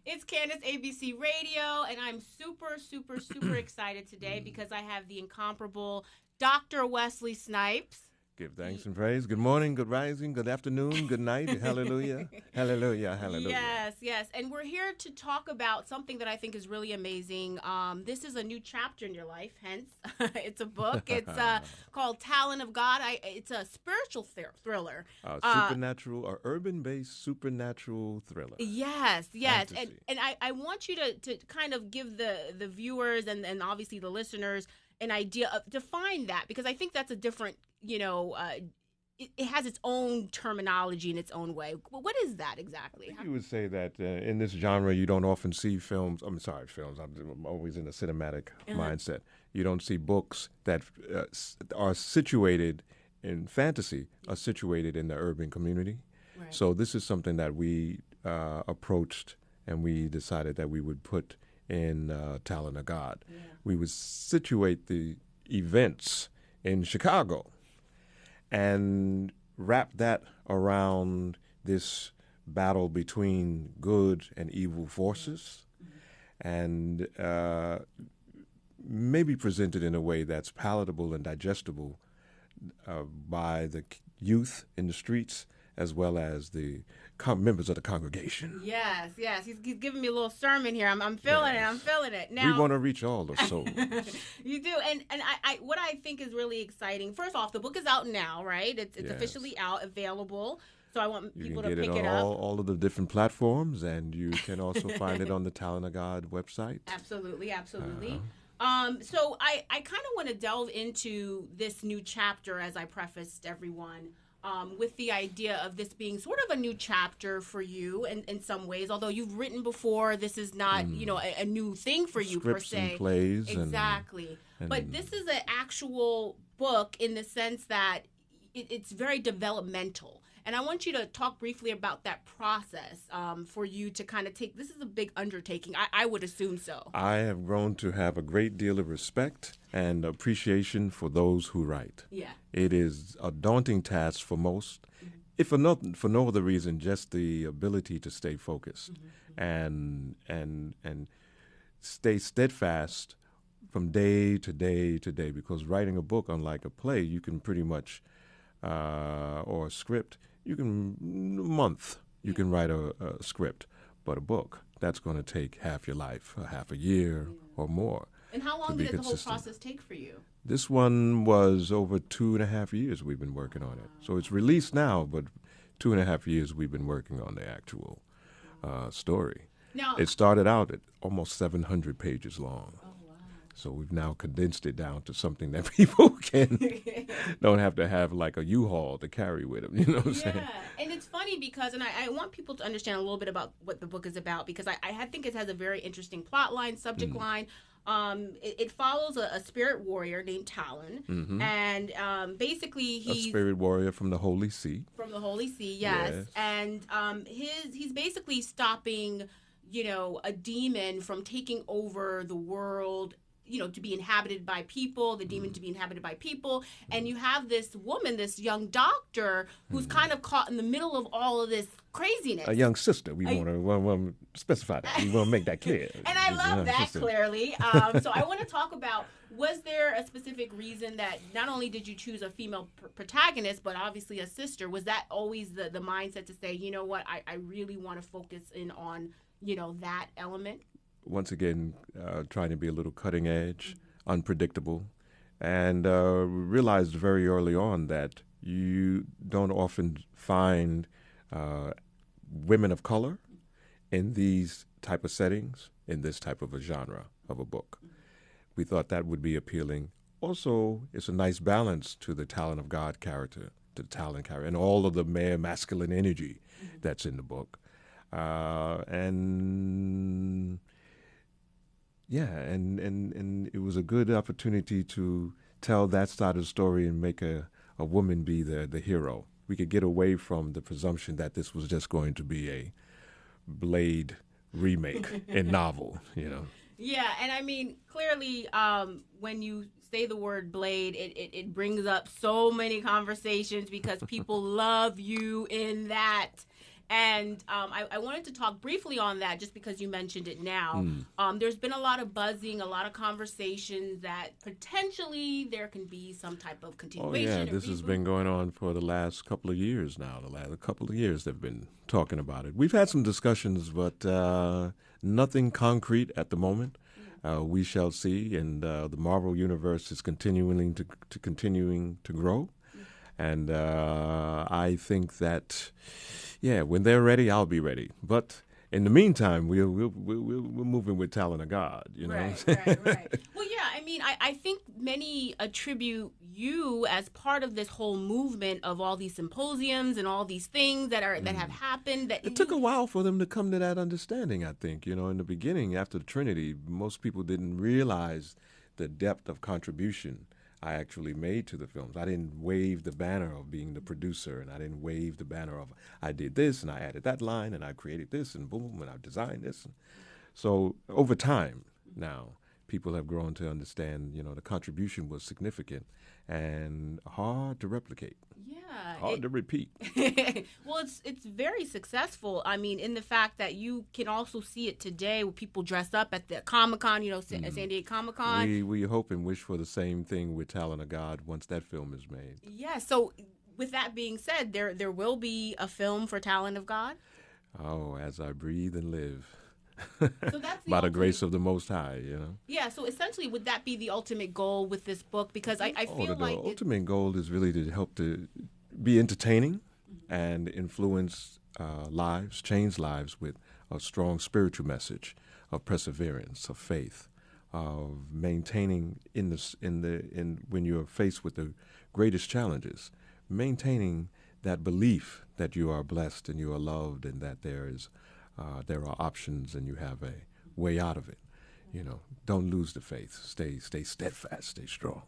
It's Candace ABC Radio, and I'm super excited today because I have the incomparable Dr. Wesley Snipes. Give thanks and praise. Good morning, good rising, good afternoon, good night. Hallelujah. Hallelujah. Hallelujah. Yes. And we're here to talk about something that I think is really amazing. This is a new chapter in your life, hence it's a book. It's called Talon of God. It's a spiritual thriller. Supernatural or urban-based supernatural thriller. Yes. Fantasy. And I want you to kind of give the viewers and obviously the listeners an idea of define that, because I think that's a different, it has its own terminology in its own way. What is that exactly? You would say that in this genre, you don't often see films. I'm always in a cinematic mindset. You don't see books that are situated in fantasy, are situated in the urban community. Right. So this is something that we approached, and we decided that we would put in Talon of God. Yeah. We would situate the events in Chicago and wrap that around this battle between good and evil forces, and maybe presented in a way that's palatable and digestible by the youth in the streets as well as the members of the congregation. Yes. He's giving me a little sermon here. I'm feeling it. I'm feeling it. Now, we want to reach all the souls. You do, and I what I think is really exciting. First off, the book is out now, right? It's officially out, available. So I want people to pick it up. All of the different platforms, and you can also find it on the Talon of God website. Absolutely. So I kind of want to delve into this new chapter, as I prefaced everyone. With the idea of this being sort of a new chapter for you in some ways, although you've written before, this is not, a new thing for you Scripts per se. And plays. Exactly. But this is an actual book in the sense that it's very developmental. And I want you to talk briefly about that process for you to kind of take. This is a big undertaking. I would assume so. I have grown to have a great deal of respect and appreciation for those who write. Yeah. It is a daunting task for most, if for no other reason, just the ability to stay focused and stay steadfast from day to day to day. Because writing a book, unlike a play, you can pretty much, or a script, you can write a script, but a book, that's going to take half your life, half a year or more. And how long did the whole process take for you? This one was over 2.5 years we've been working on it. So it's released now, but 2.5 years we've been working on the actual story. Now, it started out at almost 700 pages long. So we've now condensed it down to something that people don't have to have like a U-Haul to carry with them. You know what I'm saying? Yeah, and it's funny because, and I want people to understand a little bit about what the book is about, because I think it has a very interesting plot line, subject line. It follows a spirit warrior named Talon, and basically he's a spirit warrior from the Holy See. From the Holy See, yes. And he's basically stopping, a demon from taking over the world, to be inhabited by people, the demon to be inhabited by people. And you have this woman, this young doctor, who's kind of caught in the middle of all of this craziness. A young sister. We want to specify that. We want to make that clear. And I love that, clearly. So I want to talk about, was there a specific reason that not only did you choose a female protagonist, but obviously a sister? Was that always the mindset to say, you know what, I really want to focus in on, that element? Once again, trying to be a little cutting edge, unpredictable, and realized very early on that you don't often find women of color in these type of settings, in this type of a genre of a book. We thought that would be appealing. Also, it's a nice balance to the Talon of God character, to the Talon character, and all of the male masculine energy that's in the book. And it was a good opportunity to tell that side of the story and make a woman be the hero. We could get away from the presumption that this was just going to be a Blade remake and novel, Yeah, and I mean, clearly, when you say the word Blade, it brings up so many conversations because people love you in that. And I wanted to talk briefly on that just because you mentioned it now. There's been a lot of buzzing, a lot of conversations that potentially there can be some type of continuation. Oh, yeah, this has been going on for the last couple of years now. The last couple of years they've been talking about it. We've had some discussions, but nothing concrete at the moment. We shall see, and the Marvel universe is continuing to grow. And I think that, yeah, when they're ready, I'll be ready. But in the meantime, we're moving with Talon of God, you know. Right. Well, yeah, I mean, I think many attribute you as part of this whole movement of all these symposiums and all these things that have happened. That it took a while for them to come to that understanding, I think. You know, in the beginning, after the Trinity, most people didn't realize the depth of contribution I actually made to the films. I didn't wave the banner of being the producer, and I didn't wave the banner of I did this and I added that line and I created this and boom and I designed this. So over time now, people have grown to understand, you know, the contribution was significant and hard to replicate. Yeah. Hard to repeat. Well, it's very successful. I mean, in the fact that you can also see it today with people dressed up at the Comic-Con, you know, San Diego Comic-Con. We hope and wish for the same thing with Talon of God once that film is made. Yeah, so with that being said, there will be a film for Talon of God? Oh, as I breathe and live. So that's by the grace of the Most High, you know. Yeah, so essentially, would that be the ultimate goal with this book? Because I feel the like ultimate goal is really to help to be entertaining and influence lives, change lives with a strong spiritual message of perseverance, of faith, of maintaining when you're faced with the greatest challenges, maintaining that belief that you are blessed and you are loved and that there are options and you have a way out of it. You know, don't lose the faith. Stay steadfast. Stay strong.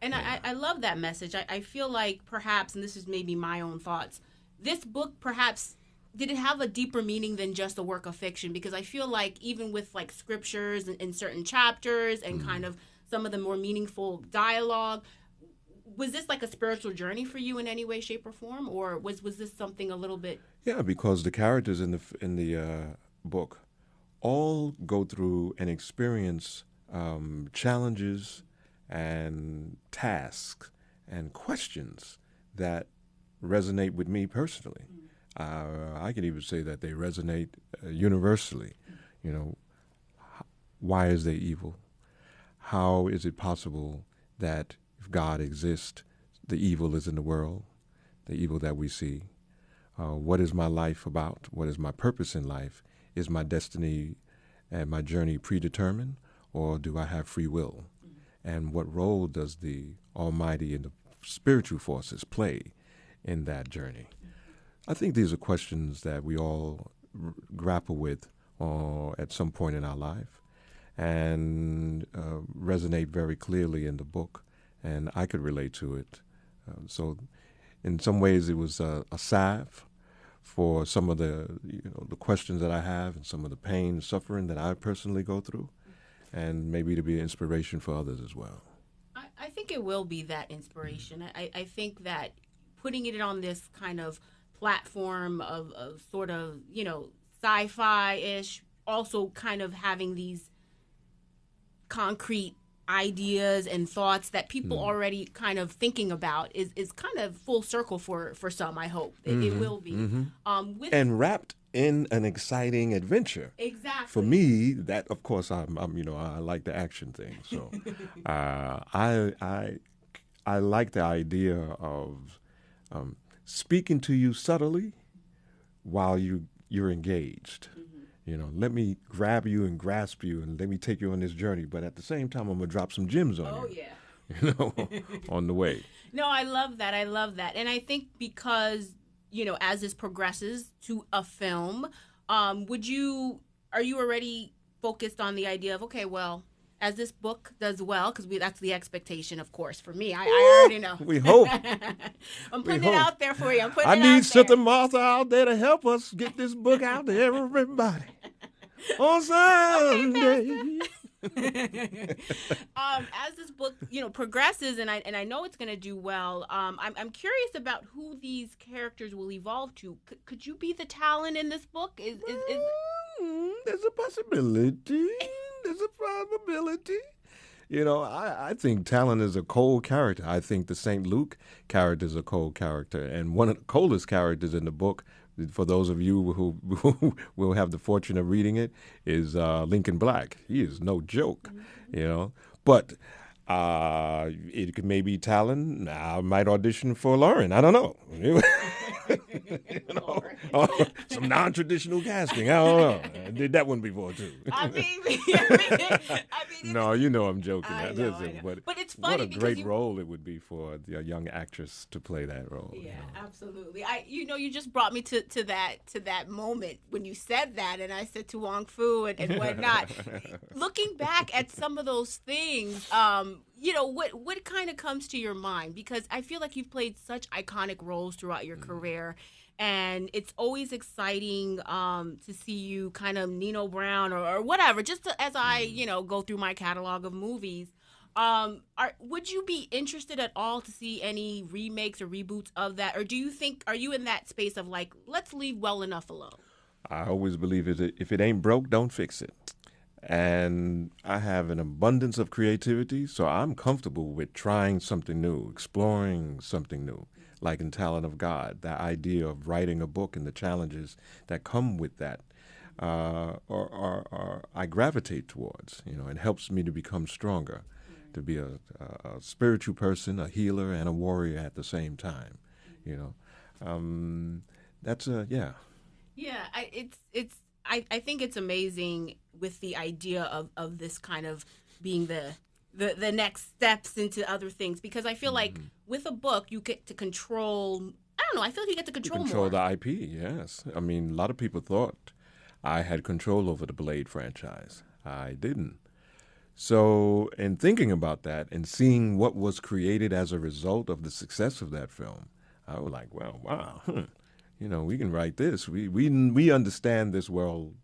And yeah. I love that message. I feel like perhaps, and this is maybe my own thoughts, this book perhaps, did it have a deeper meaning than just a work of fiction? Because I feel like even with like scriptures in certain chapters and kind of some of the more meaningful dialogue, was this like a spiritual journey for you in any way, shape, or form, or was this something a little bit? Yeah, because the characters in the book all go through and experience challenges and tasks and questions that resonate with me personally. I could even say that they resonate universally. You know, why is there evil? How is it possible that if God exists, the evil is in the world, the evil that we see? What is my life about? What is my purpose in life? Is my destiny and my journey predetermined, or do I have free will? And what role does the Almighty and the spiritual forces play in that journey? I think these are questions that we all grapple with at some point in our life and resonate very clearly in the book, and I could relate to it. So in some ways it was a salve for some of the questions that I have and some of the pain and suffering that I personally go through, and maybe to be an inspiration for others as well. I think it will be that inspiration. I think that putting it on this kind of platform of sort of, you know, sci-fi-ish, also kind of having these concrete ideas and thoughts that people already kind of thinking about is kind of full circle for some, I hope. It will be. And wrapped in an exciting adventure. Exactly. For me, that, of course, I'm I like the action thing. So I like the idea of speaking to you subtly while you're engaged. You know, let me grab you and grasp you and let me take you on this journey. But at the same time, I'm going to drop some gems on you. Oh, yeah. You know, on the way. No, I love that. And I think because, you know, as this progresses to a film, are you already focused on the idea of, okay, well, as this book does well, because that's the expectation, of course, for me. I already know. We hope. I'm putting it out there for you. I need Sister Martha out there to help us get this book out to everybody on Sunday. Okay, As this book, progresses, and I know it's going to do well. I'm curious about who these characters will evolve to. Could you be the Talon in this book? Is There's a possibility. There's a probability. I think Talon is a cold character. I think the St. Luke character is a cold character. And one of the coldest characters in the book, for those of you who will have the fortune of reading it, is Lincoln Black. He is no joke, But it could maybe Talon. I might audition for Lauren. I don't know. Some non-traditional casting. I don't know. I did that one before too. No, I'm joking. I know. But it's funny what a great role it would be for a young actress to play that role. Yeah, absolutely. You just brought me to that moment when you said that, and I said to Wong Fu and whatnot. Looking back at some of those things, what kind of comes to your mind? Because I feel like you've played such iconic roles throughout your career, and it's always exciting to see you kind of Nino Brown or whatever. Just as I go through my catalog of movies, would you be interested at all to see any remakes or reboots of that, or are you in that space of like, let's leave well enough alone? I always believe if it ain't broke, don't fix it. And I have an abundance of creativity, so I'm comfortable with trying something new, exploring something new, like in Talon of God, that idea of writing a book and the challenges that come with that, or I gravitate towards. It helps me to become stronger, to be a spiritual person, a healer, and a warrior at the same time. That's yeah. Yeah, I think it's amazing with the idea of this kind of being the next steps into other things, because I feel like with a book you get to control. I don't know. I feel like you get to control more. The IP. Yes, I mean a lot of people thought I had control over the Blade franchise. I didn't. So in thinking about that and seeing what was created as a result of the success of that film, I was like, well, wow. We can write this. We understand this world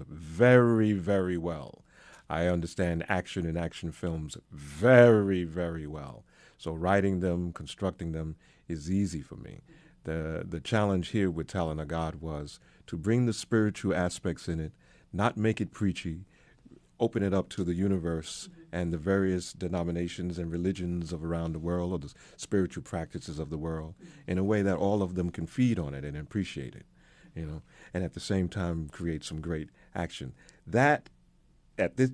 very, very well. I understand action and action films very, very well. So writing them, constructing them is easy for me. The challenge here with Talon of God was to bring the spiritual aspects in it, not make it preachy, open it up to the universe and the various denominations and religions of around the world, or the spiritual practices of the world, in a way that all of them can feed on it and appreciate it, and at the same time create some great action. That,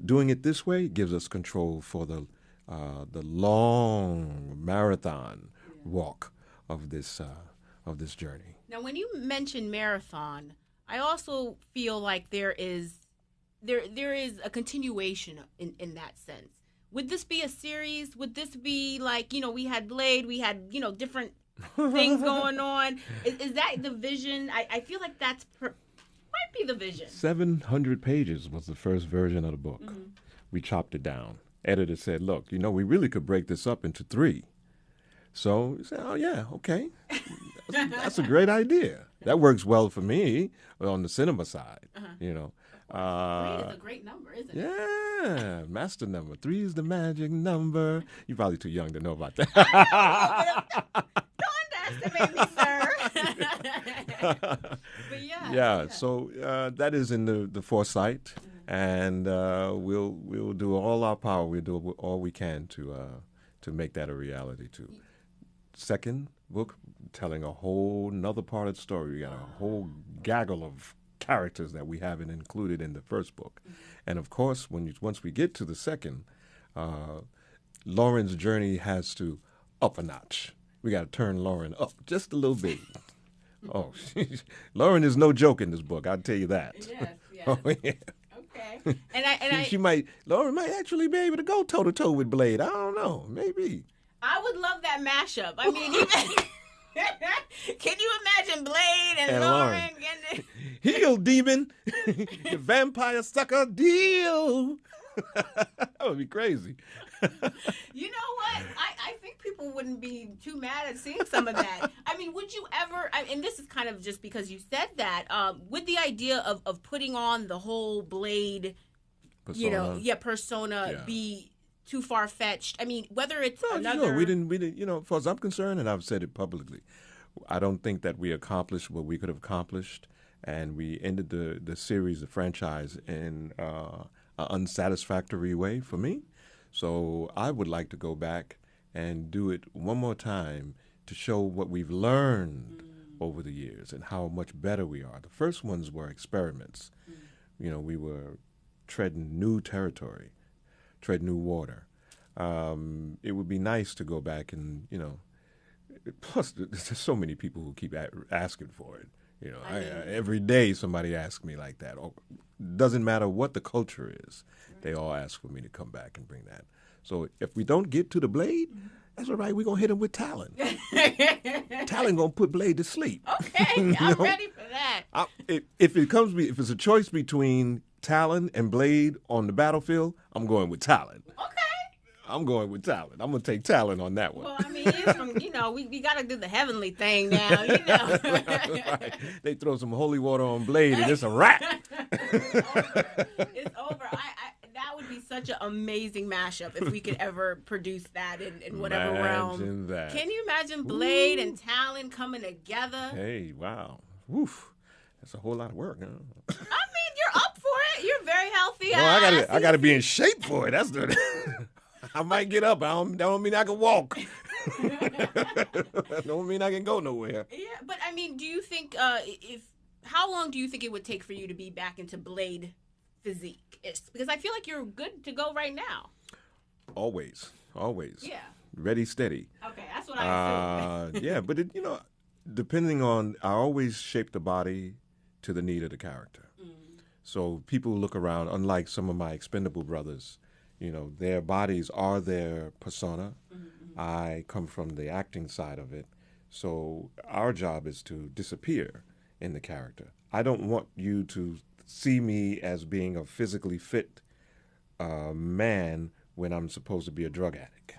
doing it this way, gives us control for the long marathon walk of this journey. Now, when you mention marathon, I also feel like there is a continuation in that sense. Would this be a series? Would this be like, we had Blade, we had, different things going on? Is that the vision? I feel like that's might be the vision. 700 pages was the first version of the book. We chopped it down. Editor said, look, we really could break this up into 3. So we said, oh, yeah, okay. That's a great idea. That works well for me on the cinema side, Three is a great number, isn't it? Yeah, master number. 3 is the magic number. You're probably too young to know about that. Don't underestimate me, sir. But yeah. So that is in the foresight, and we'll do all our power. We'll do all we can to make that a reality too. Second book, telling a whole nother part of the story. We got a whole gaggle of characters that we haven't included in the first book. And of course, once we get to the second, Lauren's journey has to up a notch. We got to turn Lauren up just a little bit. Oh, Lauren is no joke in this book, I'll tell you that. Yes. Oh, yeah. Okay. Lauren might actually be able to go toe-to-toe with Blade. I don't know, maybe. I would love that mashup. I mean, can you imagine Blade and Lauren getting Heal, demon! You vampire sucker, deal! That would be crazy. You know what? I think people wouldn't be too mad at seeing some of that. I mean, would you ever, and this is kind of just because you said that, with the idea of putting on the whole Blade persona be too far-fetched. I mean, whether it's another... No, we didn't, as far as I'm concerned, and I've said it publicly, I don't think that we accomplished what we could have accomplished, and we ended the series, the franchise, in an unsatisfactory way for me. So I would like to go back and do it one more time to show what we've learned over the years and how much better we are. The first ones were experiments. We were treading new territory, tread new water. It would be nice to go back and, plus there's so many people who keep asking for it. Every day somebody asks me like that. Doesn't matter what the culture is, they all ask for me to come back and bring that. So if we don't get to the Blade, that's all right. We're gonna hit him with Talon. Talon gonna put Blade to sleep. Okay, I'm ready for that. If it's a choice between Talon and Blade on the battlefield, I'm going with Talon. Okay. I'm going with Talon. I'm going to take Talon on that one. Well, I mean, it's from, we got to do the heavenly thing now, Right. They throw some holy water on Blade and it's a wrap. It's over. That would be such an amazing mashup if we could ever produce that in whatever realm. Imagine that. Can you imagine Blade and Talon coming together? Hey, wow. Woof. That's a whole lot of work, huh? I mean, you're up for it. You're very healthy. No, I got to be in shape for it. That's the... I might get up. That don't mean I can walk. That don't mean I can go nowhere. Yeah, but I mean, do you think how long do you think it would take for you to be back into Blade physique? Because I feel like you're good to go right now. Always. Yeah. Ready, steady. Okay, that's what I assumed. Yeah, but depending on, I always shape the body to the need of the character. So people look around, unlike some of my expendable brothers. Their bodies are their persona. I come from the acting side of it. So our job is to disappear in the character. I don't want you to see me as being a physically fit man when I'm supposed to be a drug addict.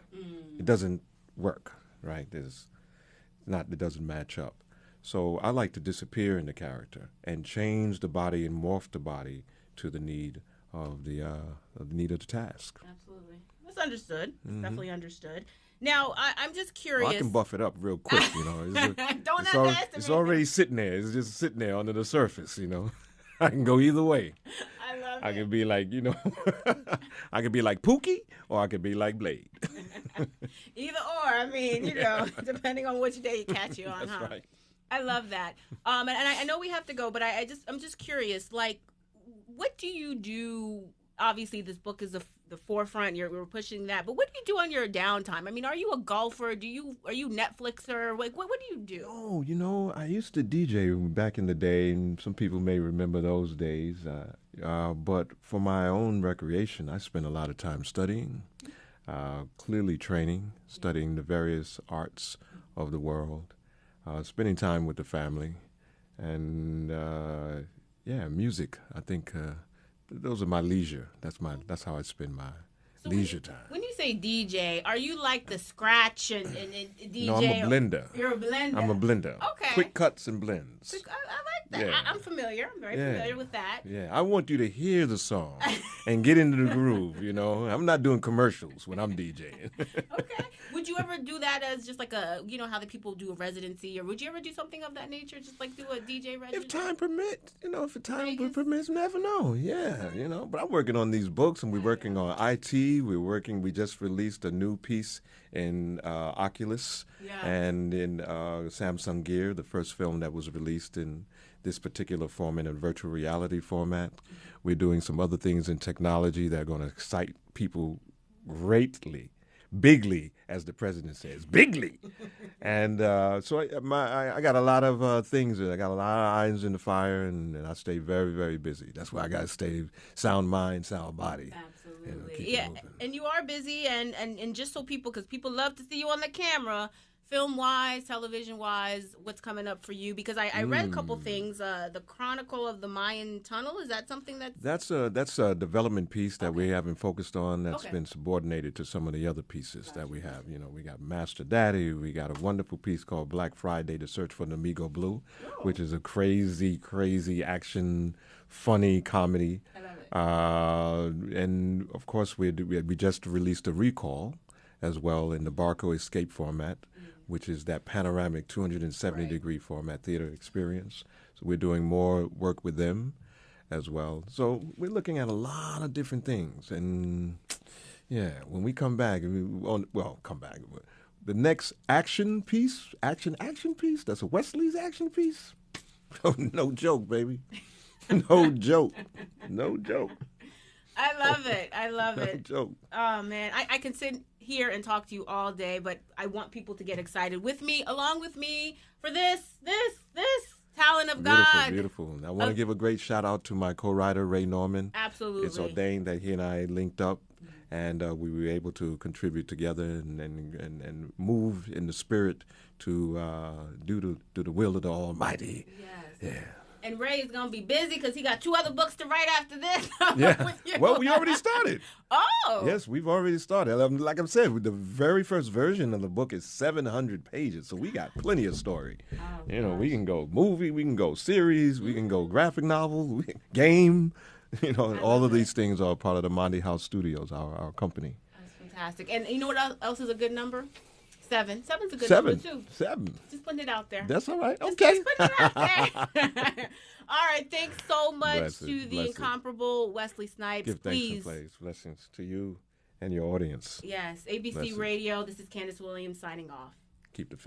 It doesn't work, right? It doesn't match up. So I like to disappear in the character and change the body and morph the body to the need of the need of the task. Absolutely. That's understood. It's definitely understood. Now, I'm just curious. Well, I can buff it up real quick, Don't underestimate it's already sitting there. It's just sitting there under the surface, I can go either way. I love it. I can be like, I could be like Pookie or I could be like Blade. Either or. I mean, depending on which day you catch you on. That's right. I love that. And I know we have to go, but I'm just curious, like, what do you do? Obviously, this book is the forefront. We're pushing that. But what do you do on your downtime? I mean, are you a golfer? Are you Netflixer? Like, what do you do? Oh, I used to DJ back in the day, and some people may remember those days. But for my own recreation, I spend a lot of time studying, clearly training, studying the various arts of the world, spending time with the family, and music. I think those are my leisure. That's how I spend my leisure time. When you say DJ, are you like the scratch and DJ? No, I'm a blender. You're a blender. I'm a blender. Okay. Quick cuts and blends. I like that. Yeah. I'm familiar. I'm very familiar with that. Yeah, I want you to hear the song and get into the groove. I'm not doing commercials when I'm DJing. Okay. Would you ever do that as just like how the people do a residency, or would you ever do something of that nature, just like do a DJ residency? If time permits, permits, never know. Yeah, But I'm working on these books, and we're working on IT. We just released a new piece in Oculus and in Samsung Gear, the first film that was released in this particular format, in a virtual reality format. We're doing some other things in technology that are going to excite people greatly. Bigly, as the president says, bigly. And so I got a lot of things. I got a lot of irons in the fire, and I stay very, very busy. That's why I got to stay sound mind, sound body. Absolutely. And you are busy, and just so because people love to see you on the camera, film-wise, television-wise, what's coming up for you? Because I read a couple things. The Chronicle of the Mayan Tunnel, is that something that's a development piece that we haven't focused on. That's been subordinated to some of the other pieces that we have. We got Master Daddy. We got a wonderful piece called Black Friday: The Search for Namigo Blue, which is a crazy, crazy action, funny comedy. I love it. And of course, we just released a recall as well in the Barco Escape format, which is that panoramic 270-degree format theater experience. So we're doing more work with them as well. So we're looking at a lot of different things. And yeah, when we come back, the next action piece, action piece, that's a Wesley's action piece. No joke, baby. No joke. No joke. I love it. I love it. No joke. Oh, man. I can sit here and talk to you all day, but I want people to get excited with me, along with me, for this Talon of God. Beautiful. I want to give a great shout out to my co-writer, Ray Norman. Absolutely. It's ordained that he and I linked up, and we were able to contribute together and move in the spirit to do the will of the Almighty. Yes. Yeah. And Ray is going to be busy because he got 2 other books to write after this. Yeah. Well, we already started. Oh. Yes, we've already started. Like I said, the very first version of the book is 700 pages, so we got plenty of story. Oh, we can go movie, we can go series, we can go graphic novel, game. And all of these things are part of the Monty House Studios, our company. That's fantastic. And you know what else is a good number? 7. 7's a good number, too. 7. Just putting it out there. That's all right. Okay. Just putting it out there. All right. Thanks so much to the incomparable Wesley Snipes. Give thanks and praise. Blessings to you and your audience. Yes. ABC Radio. This is Candace Williams signing off. Keep the faith.